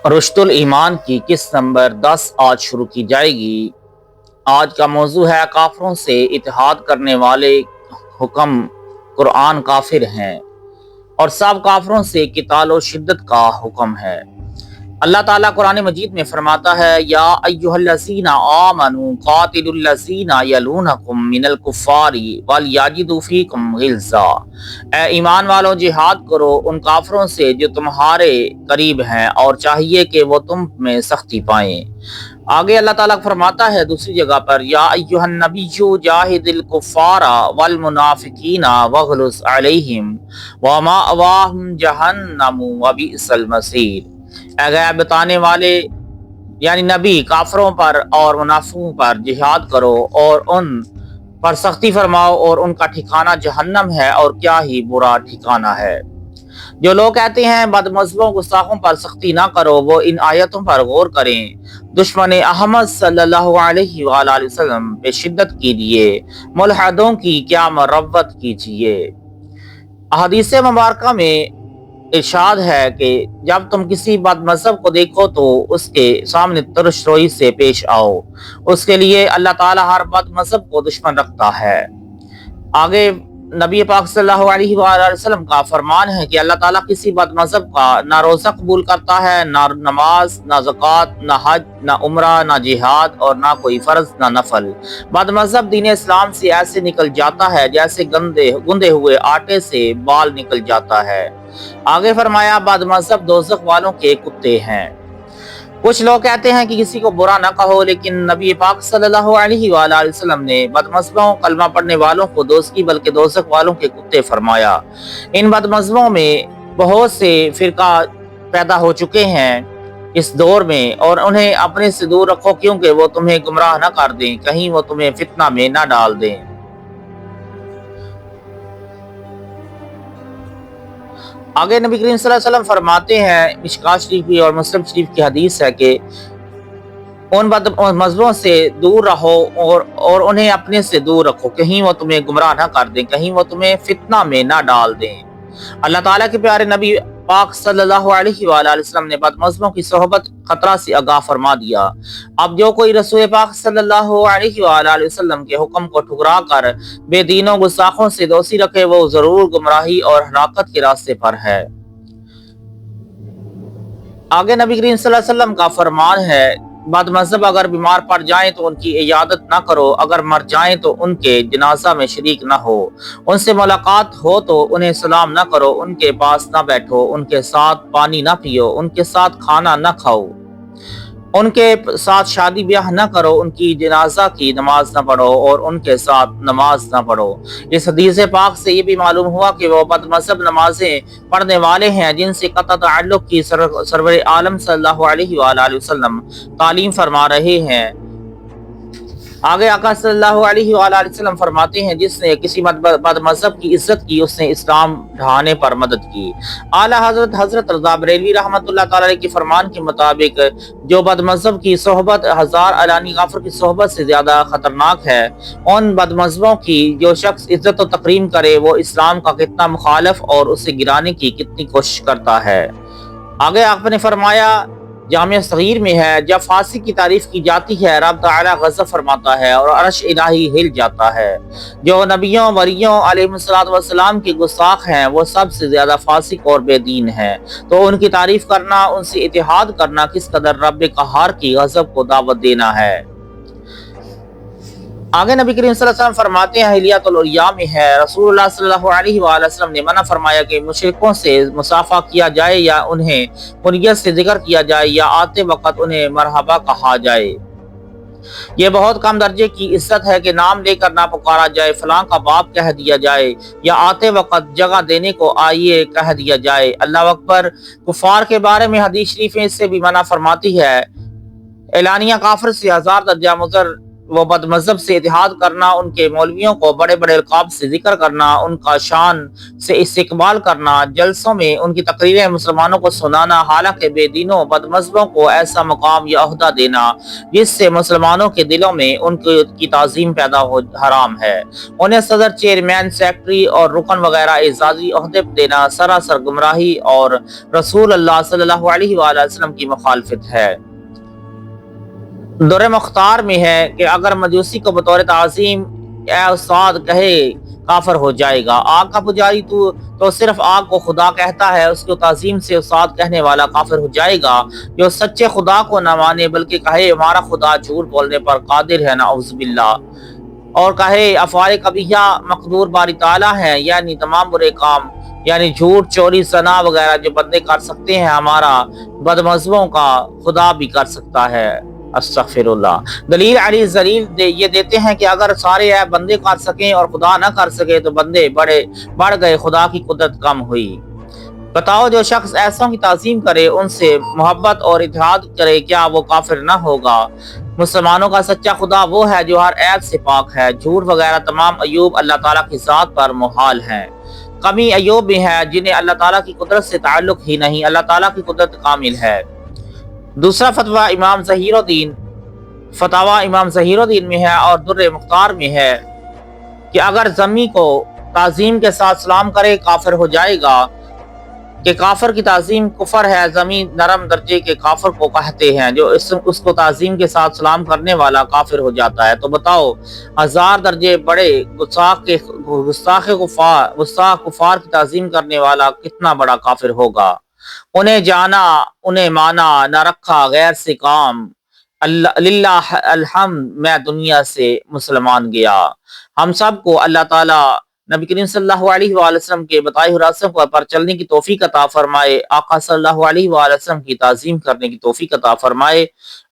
رشد الایمان کی قسط نمبر 10 آج شروع کی جائے گی۔ آج کا موضوع ہے کافروں سے اتحاد کرنے والے حکم قرآن کافر ہیں اور سب کافروں سے قتال و شدت کا حکم ہے۔ اللہ تعالیٰ قرآن مجید میں فرماتا ہے یا ایھا الذین آمنوا قاتلوا الذین یلونکم من الکفار ولیجدوا فیکم غلظہ، اے ایمان والو جہاد کرو ان کافروں سے جو تمہارے قریب ہیں اور چاہیے کہ وہ تم میں سختی پائیں۔ آگے اللہ تعالیٰ فرماتا ہے دوسری جگہ پر یا ایھا النبی جاہد الکفار والمنافقین واغلظ علیہم ومأواہم جہنم وبئس المصیر، اے غیب بتانے والے یعنی نبی کافروں پر اور منافقوں پر جہاد کرو اور ان پر سختی فرماؤ اور ان کا ٹھکانہ جہنم ہے اور کیا ہی برا ٹھکانہ ہے۔ جو لوگ کہتے ہیں بد مذہبوں گستاخوں پر سختی نہ کرو وہ ان آیتوں پر غور کریں۔ دشمن احمد صلی اللہ علیہ وآلہ وسلم پہ شدت کیجیے، ملحدوں کی کیا مروت کیجیے۔ احادیث مبارکہ میں ارشاد ہے کہ جب تم کسی بد مذہب کو دیکھو تو اس کے سامنے ترش روئی سے پیش آؤ، اس کے لیے اللہ تعالیٰ ہر بد مذہب کو دشمن رکھتا ہے۔ آگے نبی پاک صلی اللہ علیہ وآلہ وسلم کا فرمان ہے کہ اللہ تعالیٰ کسی بد مذہب کا نہ روزہ قبول کرتا ہے، نہ نماز، نہ زکوٰۃ، نہ حج، نہ عمرہ، نہ جہاد اور نہ کوئی فرض نہ نفل۔ بد مذہب دین اسلام سے ایسے نکل جاتا ہے جیسے گندے ہوئے آٹے سے بال نکل جاتا ہے۔ آگے فرمایا بد مذہب دوزخ والوں کے کتے ہیں۔ کچھ لوگ کہتے ہیں کہ کسی کو برا نہ کہو، لیکن نبی پاک صلی اللہ علیہ وآلہ وسلم نے بد مذہبوں کلمہ پڑھنے والوں کو دوست کی بلکہ دوزخ والوں کے کتے فرمایا۔ ان بد مذہبوں میں بہت سے فرقہ پیدا ہو چکے ہیں اس دور میں، اور انہیں اپنے سے دور رکھو کیونکہ وہ تمہیں گمراہ نہ کر دیں، کہیں وہ تمہیں فتنہ میں نہ ڈال دیں۔ آگے نبی کریم صلی اللہ علیہ وسلم فرماتے ہیں، مشکوٰۃ شریف کی اور مسلم شریف کی حدیث ہے کہ ان بد مذہبوں سے دور رہو اور انہیں اپنے سے دور رکھو، کہیں وہ تمہیں گمراہ نہ کر دیں، کہیں وہ تمہیں فتنہ میں نہ ڈال دیں۔ اللہ تعالیٰ کے پیارے نبی پاک صلی اللہ علیہ وآلہ وسلم نے بد مذہبوں کی صحبت خطرہ سے آگاہ فرما دیا۔ اب جو کوئی رسول پاک صلی اللہ علیہ وآلہ وسلم کے حکم کو ٹھکرا کر بے دینوں گستاخوں سے دوستی رکھے وہ ضرور گمراہی اور ہلاکت کے راستے پر ہے۔ آگے نبی کریم صلی اللہ علیہ وسلم کا فرمان ہے بد مذہب اگر بیمار پڑ جائیں تو ان کی عیادت نہ کرو، اگر مر جائیں تو ان کے جنازہ میں شریک نہ ہو، ان سے ملاقات ہو تو انہیں سلام نہ کرو، ان کے پاس نہ بیٹھو، ان کے ساتھ پانی نہ پیو، ان کے ساتھ کھانا نہ کھاؤ، ان کے ساتھ شادی بیاہ نہ کرو، ان کی جنازہ کی نماز نہ پڑھو اور ان کے ساتھ نماز نہ پڑھو۔ اس حدیث پاک سے یہ بھی معلوم ہوا کہ وہ بد مذہب نمازیں پڑھنے والے ہیں جن سے قطع تعلق کی سرور عالم صلی اللہ علیہ وآلہ وسلم تعلیم فرما رہے ہیں۔ آگے آقا صلی اللہ علیہ وآلہ وسلم فرماتے ہیں جس نے کسی بد مذہب کی عزت کی اس نے اسلام ڈھانے پر مدد کی۔ اعلیٰ حضرت رضا بریلوی رحمۃ اللہ تعالی کے فرمان کے مطابق جو بد مذہب کی صحبت 1000 علانی کافر کی صحبت سے زیادہ خطرناک ہے۔ ان بد مذہبوں کی جو شخص عزت و تکریم کرے وہ اسلام کا کتنا مخالف اور اسے گرانے کی کتنی کوشش کرتا ہے۔ آگے آپ نے فرمایا جامع صغیر میں ہے جب فاسق کی تعریف کی جاتی ہے رب تعالیٰ غضب فرماتا ہے اور عرش الہی ہل جاتا ہے۔ جو نبیوں ولیوں علیہ السلام کے گستاخ ہیں وہ سب سے زیادہ فاسق اور بے دین ہیں، تو ان کی تعریف کرنا، ان سے اتحاد کرنا کس قدر رب قہار کی غضب کو دعوت دینا ہے۔ آگے نبی کریم صلی اللہ علیہ وسلم فرماتے ہیں حلیۃ الاولیاء میں ہے رسول اللہ صلی اللہ علیہ وآلہ وسلم نے منع فرمایا کہ مشرکوں سے مصافحہ کیا جائے یا انہیں کنیت سے ذکر کیا جائے یا آتے وقت انہیں مرحبا کہا جائے۔ یہ بہت کم درجے کی عزت ہے کہ نام لے کر نہ پکارا جائے، فلاں کا باپ کہہ دیا جائے یا آتے وقت جگہ دینے کو آئیے کہہ دیا جائے۔ اللہ اکبر۔ کفار کے بارے میں حدیث شریف اس سے بھی منع فرماتی ہے۔ اعلانیہ کافر سے 1000 درجہ وہ بد مذہب سے اتحاد کرنا، ان کے مولویوں کو بڑے بڑے القاب سے ذکر کرنا، ان کا شان سے استقبال کرنا، جلسوں میں ان کی تقریریں مسلمانوں کو سنانا، حالانکہ بے دینوں بد مذہبوں کو ایسا مقام یا عہدہ دینا جس سے مسلمانوں کے دلوں میں ان کی تعظیم پیدا ہو حرام ہے۔ انہیں صدر، چیئرمین، سیکٹری اور رکن وغیرہ اعزازی عہدے دینا سراسر گمراہی اور رسول اللہ صلی اللہ علیہ وآلہ وسلم کی مخالفت ہے۔ در مختار میں ہے کہ اگر مجوسی کو بطور تعظیم اے استاد کہے کافر ہو جائے گا۔ آگ کا پجاری تو صرف آگ کو خدا کہتا ہے، اس کو تعظیم سے استاد کہنے والا کافر ہو جائے گا۔ جو سچے خدا کو نہ مانے بلکہ کہے ہمارا خدا جھوٹ بولنے پر قادر ہے، نعوذ باللہ، اور کہے افعال قبیحہ مقدور باری تعالیٰ ہیں، یعنی تمام برے کام، یعنی جھوٹ، چوری، زنا وغیرہ جو بندے کر سکتے ہیں، ہمارا بد مذہبوں کا خدا بھی کر سکتا ہے۔ استغفر اللہ۔ دلیل علی ذلیل یہ دیتے ہیں کہ اگر سارے عیب بندے کر سکیں اور خدا نہ کر سکے تو بندے بڑھ گئے، خدا کی قدرت کم ہوئی۔ بتاؤ جو شخص ایسوں کی تعظیم کرے، ان سے محبت اور اتحاد کرے، کیا وہ کافر نہ ہوگا؟ مسلمانوں کا سچا خدا وہ ہے جو ہر عیب سے پاک ہے۔ جھوٹ وغیرہ تمام عیوب اللہ تعالیٰ کی ذات پر محال ہیں۔ کمی عیوب بھی ہے جنہیں اللہ تعالیٰ کی قدرت سے تعلق ہی نہیں، اللہ تعالیٰ کی قدرت کامل ہے۔ دوسرا فتویٰ امام ظہیر الدین میں ہے اور در مختار میں ہے کہ اگر ذمی کو تعظیم کے ساتھ سلام کرے کافر ہو جائے گا، کہ کافر کی تعظیم کفر ہے۔ ذمی نرم درجے کے کافر کو کہتے ہیں، جو اس کو تعظیم کے ساتھ سلام کرنے والا کافر ہو جاتا ہے۔ تو بتاؤ 1000 درجے بڑے گستاخ کفار کی تعظیم کرنے والا کتنا بڑا کافر ہوگا؟ انہیں جانا، انہیں مانا، نہ رکھا غیر سے کام، للہ الحمد میں دنیا سے مسلمان گیا۔ ہم سب کو اللہ تعالیٰ نبی کریم صلی اللہ علیہ وآلہ وسلم کے بتائے ہوئے راستوں پر چلنے کی توفیق عطا فرمائے، آقا صلی اللہ علیہ وآلہ وسلم کی تعظیم کرنے کی توفیق عطا فرمائے۔